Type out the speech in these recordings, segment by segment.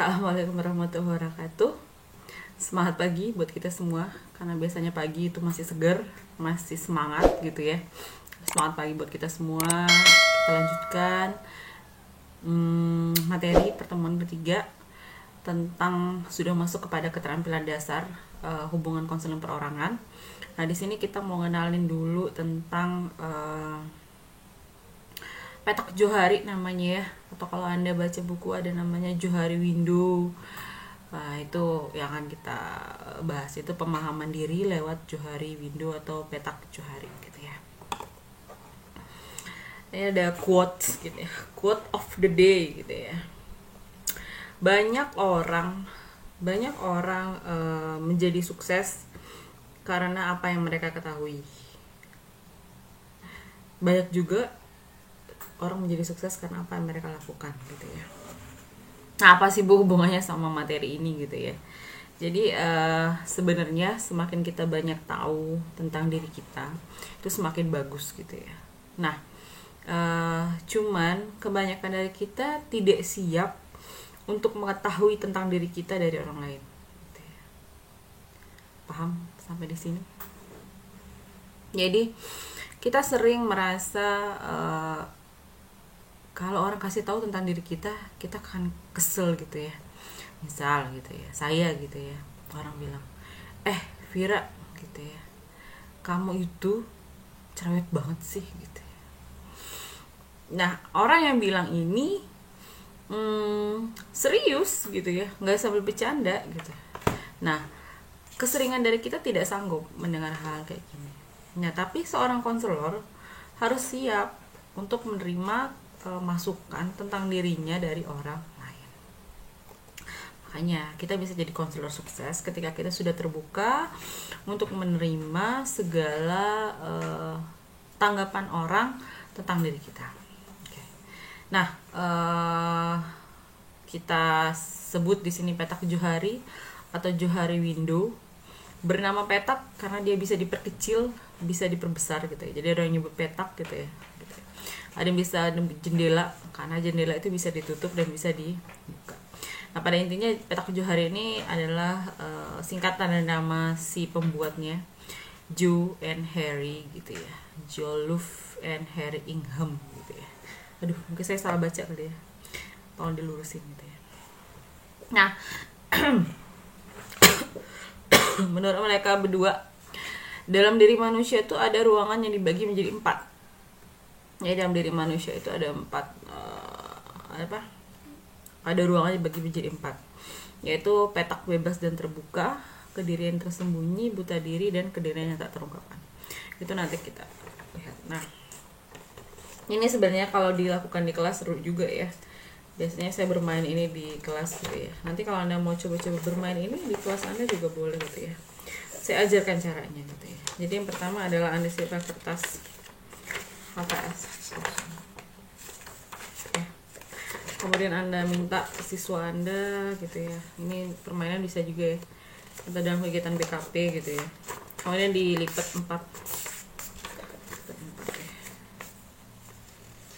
Assalamualaikum warahmatullahi wabarakatuh. Semangat pagi buat kita semua, karena biasanya pagi itu masih segar, masih semangat gitu ya. Semangat pagi buat kita semua. Kita lanjutkan materi pertemuan ketiga tentang sudah masuk kepada keterampilan dasar hubungan konseling perorangan. Nah, di sini kita mau ngenalin dulu tentang petak Johari namanya ya, atau kalau Anda baca buku ada namanya Johari Window. Nah, itu yang akan kita bahas, itu pemahaman diri lewat Johari Window atau petak Johari gitu ya. Ini ada quote gitu ya, quote of the day gitu ya. Banyak orang menjadi sukses karena apa yang mereka ketahui. Banyak juga orang menjadi sukses karena apa yang mereka lakukan gitu ya. Nah, apa sih Bu hubungannya sama materi ini gitu ya. Jadi sebenarnya semakin kita banyak tahu tentang diri kita, itu semakin bagus gitu ya. Nah, cuman kebanyakan dari kita tidak siap untuk mengetahui tentang diri kita dari orang lain gitu ya. Paham sampai di sini? Jadi kita sering merasa kalau orang kasih tahu tentang diri kita akan kesel gitu ya. Misal gitu ya, saya gitu ya, orang bilang, Vira gitu ya, kamu itu cerewet banget sih gitu ya. Nah, orang yang bilang ini serius gitu ya, nggak sambil bercanda gitu. Nah, keseringan dari kita tidak sanggup mendengar hal kayak gini. Nah, tapi seorang konselor harus siap untuk menerima masukan tentang dirinya dari orang lain. Makanya kita bisa jadi konselor sukses ketika kita sudah terbuka untuk menerima segala tanggapan orang tentang diri kita. Okay. Nah, kita sebut di sini petak Johari atau Johari Window. Bernama petak karena dia bisa diperkecil, bisa diperbesar gitu ya. Jadi ada yang nyebut petak gitu ya. Ada yang bisa jendela, karena jendela itu bisa ditutup dan bisa dibuka. Nah, pada intinya petak Johari ini adalah singkatan dari nama si pembuatnya, Joe and Harry gitu ya, Joluffe and Harry Ingham gitu ya. Aduh, mungkin saya salah baca kali ya, tolong dilurusin gitu ya. Nah, menurut mereka berdua, dalam diri manusia itu ada ruangan yang dibagi menjadi 4. Ya, dalam diri manusia itu ada 4 ada ruangan dibagi menjadi 4, yaitu petak bebas dan terbuka, kedirian tersembunyi, buta diri, dan kedirian yang tak terungkapkan. Itu nanti kita lihat. Nah, ini sebenarnya kalau dilakukan di kelas seru juga ya. Biasanya saya bermain ini di kelas gitu ya. Nanti kalau Anda mau coba-coba bermain ini di kelas Anda juga boleh gitu ya. Saya ajarkan caranya gitu ya. Jadi yang pertama adalah Anda siapkan kertas HTS. Ya. Kemudian Anda minta siswa Anda gitu ya. Ini permainan bisa juga ya, atau dalam kegiatan BKP gitu ya. Kemudian dilipat 4.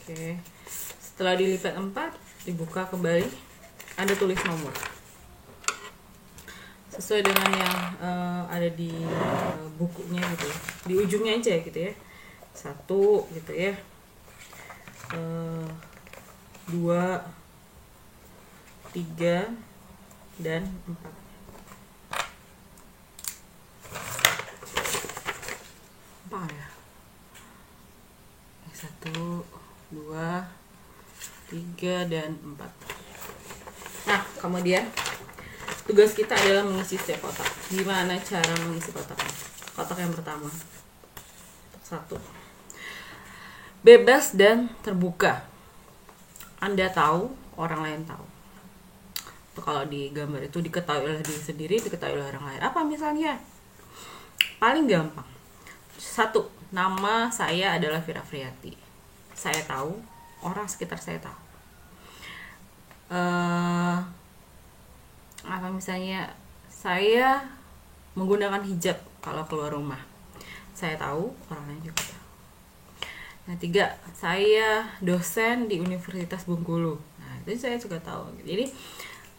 Oke. Setelah dilipat 4, dibuka kembali. Anda tulis nomor sesuai dengan yang ada di bukunya gitu ya. Di ujungnya aja gitu ya. 1 gitu ya, 2, 3, dan 4. Apa ya? 1, 2, 3, dan 4. Nah, kemudian tugas kita adalah mengisi setiap kotak. Gimana cara mengisi kotaknya? Kotak yang pertama, 1, bebas dan terbuka. Anda tahu, orang lain tahu. Kalau di gambar itu diketahui oleh diri sendiri, diketahui oleh orang lain. Apa misalnya? Paling gampang. 1, nama saya adalah Vira Friati. Saya tahu, orang sekitar saya tahu. Apa misalnya, saya menggunakan hijab kalau keluar rumah. Saya tahu, orang lain juga tahu. Nah, 3, saya dosen di Universitas Bengkulu. Nah, itu saya juga tahu. Jadi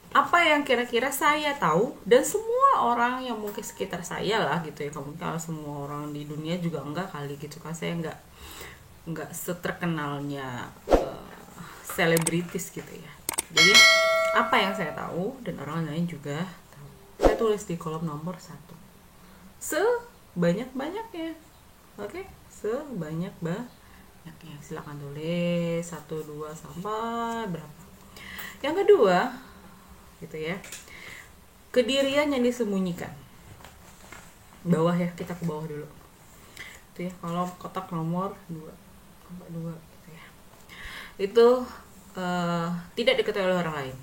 apa yang kira-kira saya tahu dan semua orang yang mungkin sekitar saya lah gitu ya. Kalau semua orang di dunia juga enggak kali gitu kan, saya enggak seterkenalnya selebritis gitu ya. Jadi apa yang saya tahu dan orang lain juga tahu, saya tulis di kolom nomor 1 sebanyak-banyaknya. Oke, sebanyak-banyaknya. Silakan tulis 1, 2 sampai berapa. Yang kedua gitu ya, kedirian yang disembunyikan. Bawah ya, kita ke bawah dulu itu ya, kalau kotak nomor 2 gitu ya, itu tidak diketahui oleh orang lain,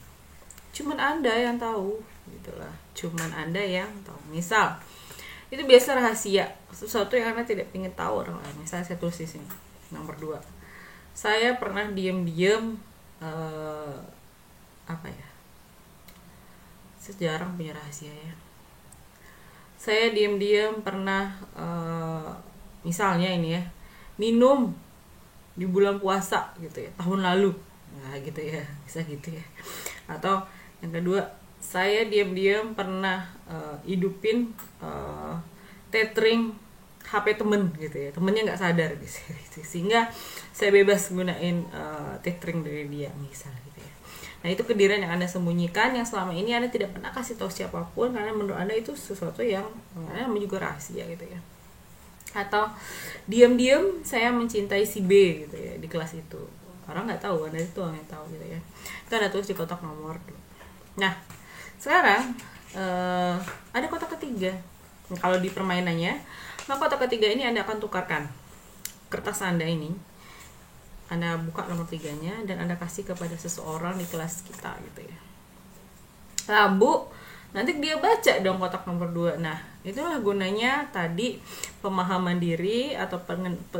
cuman Anda yang tahu gitulah, cuman Anda yang tahu. Misal itu biasa rahasia, sesuatu yang Anda tidak ingin tahu orang lain. Misalnya saya tulis di sini nomor 2, saya pernah diam-diam apa ya, saya jarang punya rahasia ya. Saya diam-diam pernah misalnya ini ya, minum di bulan puasa gitu ya tahun lalu, nah gitu ya, bisa gitu ya. Atau yang kedua, saya diam-diam pernah hidupin tethering HP temen gitu ya, temennya nggak sadar gitu, sehingga saya bebas gunain tethering dari dia misal gitu ya. Nah itu kedirian yang Anda sembunyikan, yang selama ini Anda tidak pernah kasih tahu siapapun karena menurut Anda itu sesuatu yang juga rahasia gitu ya. Atau diam-diam saya mencintai si B gitu ya di kelas itu, orang nggak tahu, Anda itu orang yang tahu gitu ya. Itu Anda tulis di kotak nomor 2. Nah sekarang ada kotak ketiga. Nah, kalau di permainannya, maka kotak ketiga ini Anda akan tukarkan kertas Anda ini, Anda buka nomor 3-nya dan Anda kasih kepada seseorang di kelas kita gitu ya. Lalu nanti dia baca dong kotak nomor 2. Nah itulah gunanya tadi pemahaman diri atau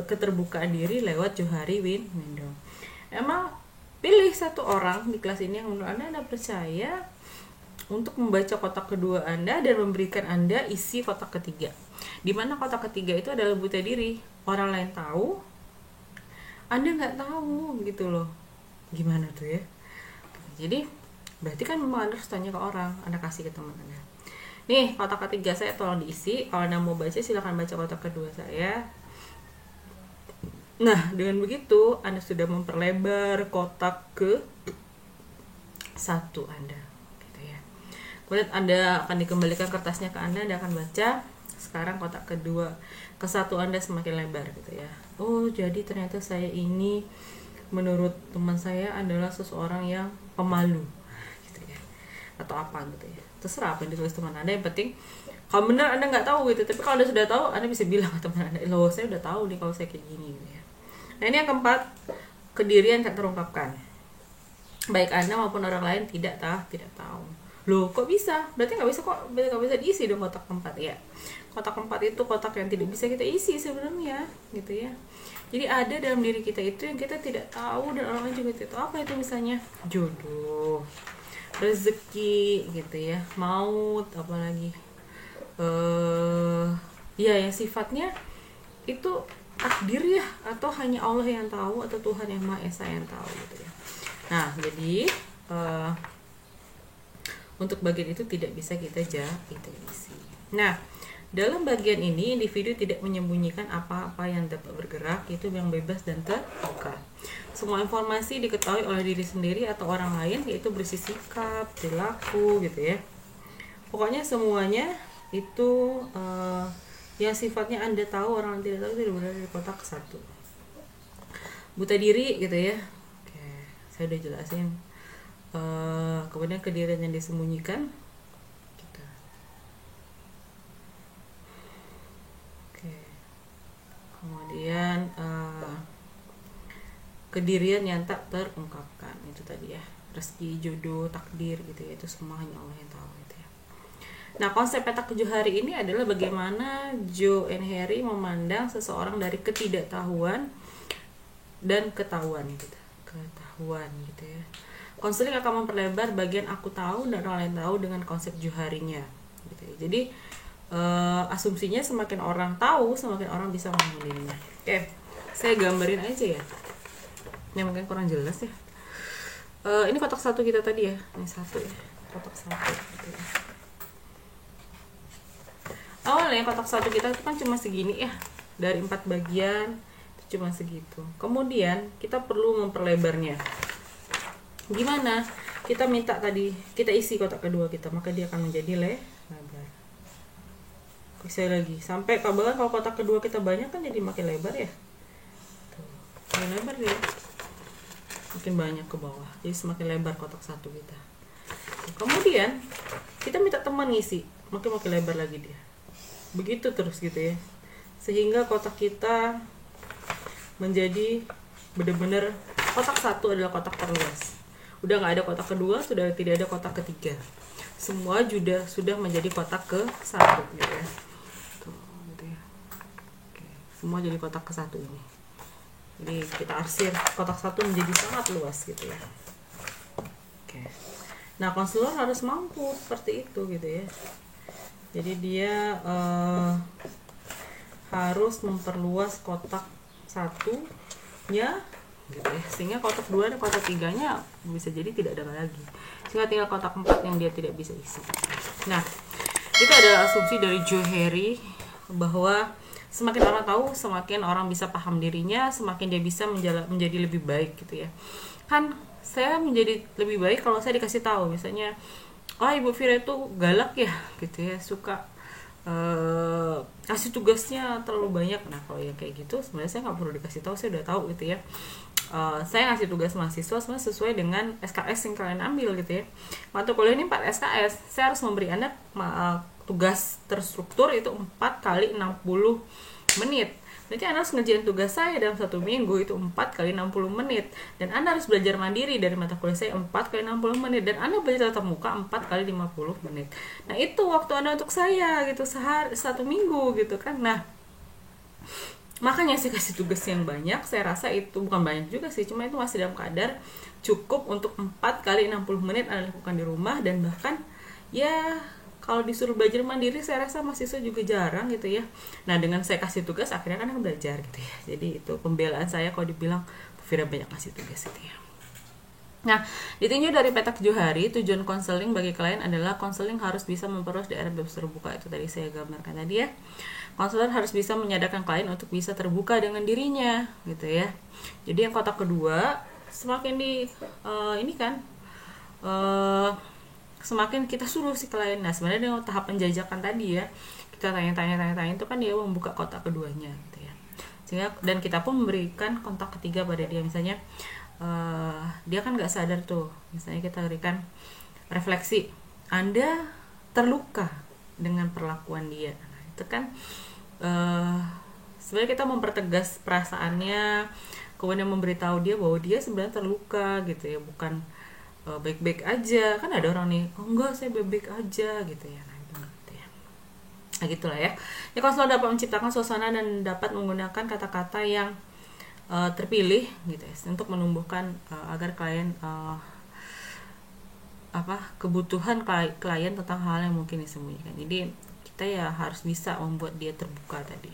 keterbukaan diri lewat Johari Window. Emang pilih satu orang di kelas ini yang menurut Anda percaya untuk membaca kotak kedua Anda dan memberikan Anda isi kotak ketiga. Dimana kotak ketiga itu adalah buta diri, orang lain tahu, Anda nggak tahu gitu loh. Gimana tuh ya? Jadi berarti kan memang Anda harus tanya ke orang, Anda kasih ke teman Anda. Nih kotak ketiga saya tolong diisi, kalau Anda mau baca silahkan baca kotak kedua saya. Nah dengan begitu Anda sudah memperlebar kotak ke 1 Anda gitu ya. Kemudian Anda akan dikembalikan kertasnya ke Anda akan baca. Sekarang kotak kedua ke 1 Anda semakin lebar gitu ya. Oh jadi ternyata saya ini menurut teman saya adalah seseorang yang pemalu gitu ya, atau apa gitu ya, terserah apa yang ditulis teman Anda. Yang penting kalau benar Anda nggak tahu gitu, tapi kalau Anda sudah tahu Anda bisa bilang ke teman Anda, loh saya udah tahu nih kalau saya kayak gini gitu ya. Nah ini yang keempat, kedirian tak terungkapkan, baik Anda maupun orang lain tidak tahu. Loh kok bisa? Berarti nggak bisa diisi dong kotak keempat ya. Kotak keempat itu kotak yang tidak bisa kita isi sebenarnya gitu ya. Jadi ada dalam diri kita itu yang kita tidak tahu dan orang lain juga tidak tahu. Apa itu? Misalnya jodoh, rezeki gitu ya, maut, apalagi ya yang sifatnya itu takdir ya, atau hanya Allah yang tahu atau Tuhan yang Maha Esa yang tahu gitu ya. Nah jadi untuk bagian itu tidak bisa kita isi. Nah dalam bagian ini individu tidak menyembunyikan apa-apa yang dapat bergerak, itu yang bebas dan terbuka. Semua informasi diketahui oleh diri sendiri atau orang lain, yaitu bersih sikap, perilaku gitu ya. Pokoknya semuanya itu yang sifatnya Anda tahu orang lain tidak tahu itu berada di kotak 1. Buta diri gitu ya. Oke, saya udah jelasin. Kemudian kedirian yang disembunyikan gitu. Oke. Kemudian kedirian yang tak terungkapkan itu tadi ya, rezeki, jodoh, takdir gitu ya, itu semua hanya Allah yang tahu gitu ya. Nah konsep petak 7 hari ini adalah bagaimana Joe and Harry memandang seseorang dari ketidaktahuan dan ketahuan gitu ya. Konseling akan memperlebar bagian aku tahu dan orang lain tahu dengan konsep Joharinya gitu ya. Jadi asumsinya semakin orang tahu, semakin orang bisa menghuninya. Oke, saya gambarin aja ya. Ini mungkin kurang jelas ya. Ini kotak 1 kita tadi ya, ini 1 ya. kotak 1 gitu ya. Awalnya kotak 1 kita itu kan cuma segini ya, dari 4 bagian itu cuma segitu. Kemudian kita perlu memperlebarnya. Gimana? Kita minta tadi, kita isi kotak kedua kita, maka dia akan menjadi lebar. Sekali lagi, sampai bahkan kalau kotak kedua kita banyak kan jadi makin lebar ya. Tuh, makin lebar dia, makin banyak ke bawah, jadi semakin lebar kotak 1 kita. Kemudian kita minta teman ngisi, makin lebar lagi dia. Begitu terus gitu ya, sehingga kotak kita menjadi benar-benar kotak 1 adalah kotak terluas. Udah nggak ada kotak kedua, sudah tidak ada kotak ketiga, semua sudah menjadi kotak ke-1 gitu ya. Tuh, gitu ya. Oke, semua jadi kotak ke-1 ini. Jadi kita arsir kotak 1 menjadi sangat luas gitu ya. Oke. Nah, konselor harus mampu seperti itu gitu ya. Jadi dia harus memperluas kotak 1-nya gitu ya, sehingga kotak 2 dan kotak 3-nya bisa jadi tidak ada lagi, sehingga tinggal kotak 4 yang dia tidak bisa isi. Nah, itu adalah asumsi dari Johari bahwa semakin orang tahu, semakin orang bisa paham dirinya, semakin dia bisa menjadi lebih baik gitu ya. Kan saya menjadi lebih baik kalau saya dikasih tahu, misalnya, oh Ibu Vira itu galak ya gitu ya, suka kasih tugasnya terlalu banyak. Nah kalau yang kayak gitu sebenarnya saya nggak perlu dikasih tahu, saya udah tahu gitu ya. Saya ngasih tugas mahasiswa sebenarnya sesuai dengan SKS yang kalian ambil gitu ya. Mata kuliah ini 4 SKS, saya harus memberi Anda tugas terstruktur itu 4 kali 60 menit. Berarti Anda harus ngerjain tugas saya dalam 1 minggu itu 4 kali 60 menit. Dan Anda harus belajar mandiri dari mata kuliah saya 4 kali 60 menit. Dan Anda belajar tatap muka 4 kali 50 menit. Nah itu waktu Anda untuk saya gitu, 1 minggu gitu kan. Nah makanya saya kasih tugas yang banyak. Saya rasa itu bukan banyak juga sih, cuma itu masih dalam kadar cukup untuk 4 kali 60 menit Anda lakukan di rumah. Dan bahkan ya kalau disuruh belajar mandiri saya rasa mahasiswa juga jarang gitu ya. Nah dengan saya kasih tugas akhirnya kan belajar gitu ya. Jadi itu pembelaan saya kalau dibilang Vira banyak kasih tugas gitu ya. Nah ditinjau dari petak Johari, tujuan konseling bagi klien adalah konseling harus bisa memperluas daerah bebas terbuka. Itu tadi saya gambarkan tadi ya. Konselor harus bisa menyadarkan klien untuk bisa terbuka dengan dirinya gitu ya. Jadi yang kotak kedua semakin semakin kita suruh si klien. Nah sebenarnya dengan tahap penjajakan tadi ya, kita tanya itu kan dia membuka kotak keduanya gitu ya. Sehingga dan kita pun memberikan kontak ketiga pada dia, misalnya dia kan nggak sadar tuh, misalnya kita berikan refleksi, Anda terluka dengan perlakuan dia. Nah, itu kan sebenarnya kita mempertegas perasaannya, kemudian memberitahu dia bahwa dia sebenarnya terluka gitu ya, bukan baik-baik aja. Kan ada orang nih, oh enggak saya baik-baik aja gitu ya. Nah gitulah ya. Ya konselor dapat menciptakan suasana dan dapat menggunakan kata-kata yang terpilih gitu ya, untuk menumbuhkan agar klien kebutuhan klien tentang hal yang mungkin disembunyikan. Jadi kita ya harus bisa membuat dia terbuka tadi.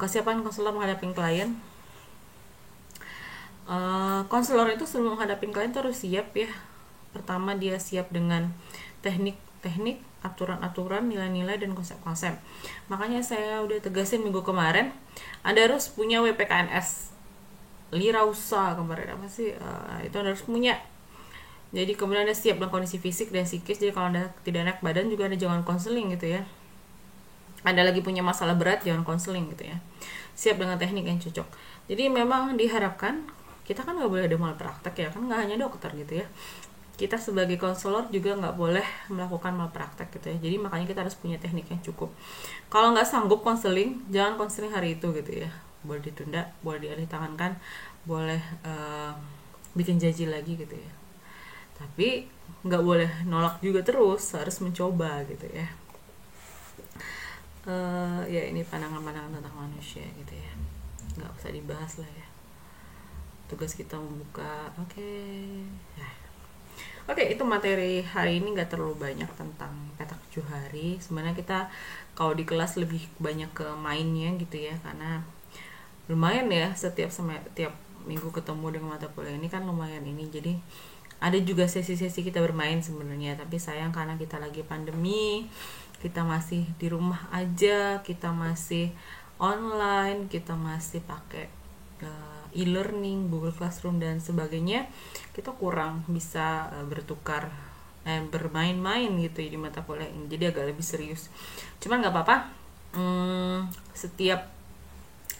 Kesiapan konselor menghadapi klien. Konselor itu sebelum menghadapi klien itu harus siap ya. Pertama dia siap dengan teknik, aturan-aturan, nilai-nilai, dan konsep-konsep. Makanya saya udah tegasin minggu kemarin, Anda harus punya WPKNS Lirausa kemarin apa sih? Itu Anda harus punya. Jadi kemudian Anda siap dengan kondisi fisik dan psikis. Jadi kalau Anda tidak enak badan juga Anda jangan konseling gitu ya. Anda lagi punya masalah berat jangan konseling gitu ya. Siap dengan teknik yang cocok. Jadi memang diharapkan kita kan nggak boleh ada malpraktek ya, kan nggak hanya dokter gitu ya. Kita sebagai konselor juga nggak boleh melakukan malpraktek gitu ya. Jadi makanya kita harus punya teknik yang cukup. Kalau nggak sanggup konseling, jangan konseling hari itu gitu ya. Boleh ditunda, boleh dialih tangankan, boleh bikin janji lagi gitu ya. Tapi nggak boleh nolak juga terus, harus mencoba gitu ya. Ya ini pandangan-pandangan tentang manusia gitu ya, nggak usah dibahas lah ya. Tugas kita membuka. Oke, itu materi hari ini nggak terlalu banyak tentang petak Johari. Sebenarnya kita kalau di kelas lebih banyak ke mainnya gitu ya, karena lumayan ya tiap minggu ketemu dengan mata kuliah ini kan lumayan ini. Jadi Ada juga sesi-sesi kita bermain sebenarnya, tapi sayang karena kita lagi pandemi, kita masih di rumah aja, kita masih online, kita masih pakai e-learning, Google Classroom dan sebagainya, kita kurang bisa bertukar bermain-main gitu ya di mata kuliah ini, jadi agak lebih serius. Cuman nggak apa-apa, setiap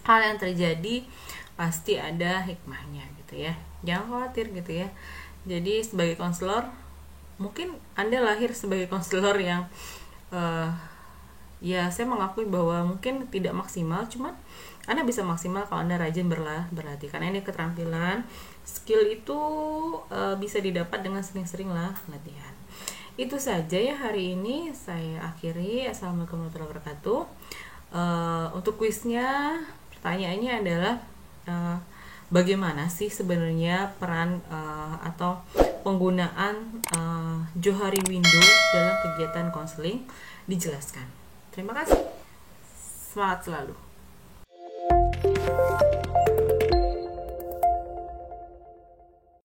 hal yang terjadi pasti ada hikmahnya gitu ya, jangan khawatir gitu ya. Jadi sebagai konselor, mungkin Anda lahir sebagai konselor yang ya saya mengakui bahwa mungkin tidak maksimal, cuman Anda bisa maksimal kalau Anda rajin berlatih, karena ini keterampilan, skill itu bisa didapat dengan sering-sering latihan. Itu saja ya hari ini, saya akhiri. Assalamualaikum warahmatullahi wabarakatuh. Untuk kuisnya, pertanyaannya adalah bagaimana sih sebenarnya peran atau penggunaan Johari Window dalam kegiatan konseling, dijelaskan. Terima kasih. Semangat selalu.